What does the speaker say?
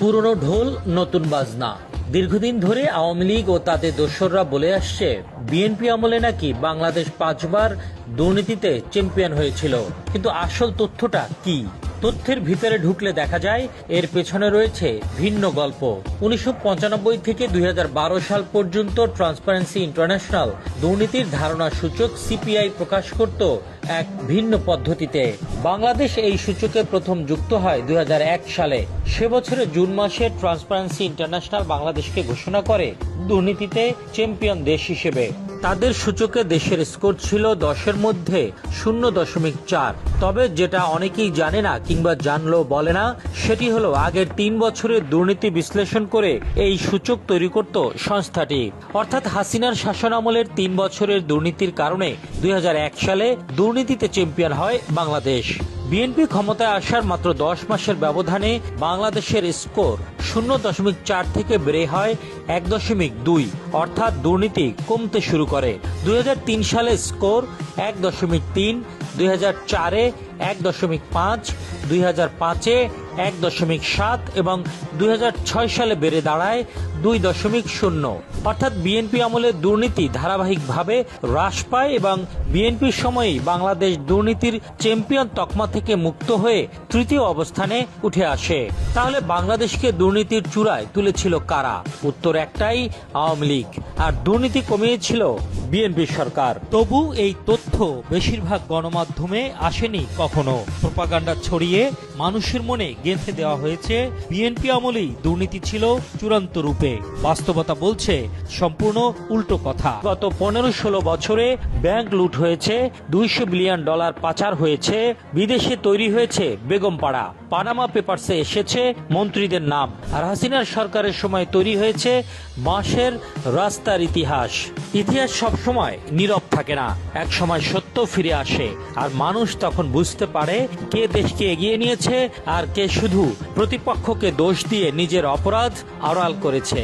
পুরনো ঢোল নতুন বাজনা। দীর্ঘদিন ধরে আওয়ামী লীগ ও তাদের দোসররা বলে আসছে, বিএনপি আমলে নাকি বাংলাদেশ ৫বার দুর্নীতিতে চ্যাম্পিয়ন হয়েছিল। কিন্তু আসল তথ্যটা কি? তথ্যের ভিতরে ঢুকলে দেখা যায় এর পেছনে রয়েছে ভিন্ন গল্প। ১৯৯৫ থেকে ২০১২ সাল পর্যন্ত ট্রান্সপারেন্সি ইন্টারন্যাশনাল দুর্নীতির ধারণা সূচক সিপিআই প্রকাশ করত এক ভিন্ন পদ্ধতিতে। বাংলাদেশ এই সূচকে প্রথম যুক্ত হয় ২০০১ সালে। সে বছরের জুন মাসে ট্রান্সপারেন্সি ইন্টারন্যাশনাল বাংলাদেশকে ঘোষণা করে দুর্নীতিতে চ্যাম্পিয়ন দেশ হিসেবে। তাদের সূচকে দেশের স্কোর ছিল ১০-এর মধ্যে ০.৪। তবে যেটা অনেকেই জানে না কিংবা জানলেও বলে না, সেটি হলো আগের ৩ বছরের দুর্নীতি বিশ্লেষণ করে এই সূচক তৈরি করত সংস্থাটি। অর্থাৎ হাসিনার শাসনামলের ৩ বছরের দুর্নীতির কারণে ২০০১ সালে দুর্নীতিতে চ্যাম্পিয়ন হয় বাংলাদেশ। বিএনপি ক্ষমতায় আসার মাত্র ১০ মাসের ব্যবধানে বাংলাদেশের স্কোর ০.৪ থেকে বেড়ে হয় ১.২, অর্থাৎ দুর্নীতি কমতে শুরু করে। ২০০৩ সালে স্কোর ১.৩, ২০০৪-এ ১.৫, ২০০৫-এ ১.৭ এবং ২০০৬ সালে বেড়ে দাঁড়ায় ২.০। অর্থাৎ বিএনপি আমলে দুর্নীতি ধারাবাহিকভাবে হ্রাস পায় এবং বিএনপির সময়েই বাংলাদেশ দুর্নীতির চ্যাম্পিয়ন তকমা থেকে মুক্ত হয়ে তৃতীয় অবস্থানে উঠে আসে। তাহলে বাংলাদেশকে দুর্নীতির চূড়ায় তুলেছিল কারা? উত্তর একটাই, আওয়ামী লীগ। আর দুর্নীতি কমিয়েছিল বিএনপি সরকার। তবু এই তথ্য বেশিরভাগ গণমাধ্যমে আসেনি কখনো। প্রোপাগান্ডা ছড়িয়ে মানুষের মনে গেঁথে দেওয়া হয়েছে বিএনপি আমলেই দুর্নীতি ছিল চূড়ান্ত রূপে। বাস্তবতা বলছে সম্পূর্ণ উল্টো কথা। গত ১৫-১৬ বছরে ব্যাংক লুট হয়েছে, $200 বিলিয়ন পাচার হয়েছে, বিদেশে তৈরি হয়েছে বেগমপাড়া, পানামা পেপারসে এসেছে মন্ত্রীদের নাম। আর হাসিনার সরকারের সময় তৈরি হয়েছে মাসের রাস্তার ইতিহাস। ইতিহাস সবসময় নীরব থাকে না, এক সময় সত্য ফিরে আসে আর মানুষ তখন বুঝতে পারে কে দেশকে এগিয়ে নিয়েছে আর কে শুধু প্রতিপক্ষকে দোষ দিয়ে নিজের অপরাধ আড়াল করেছে।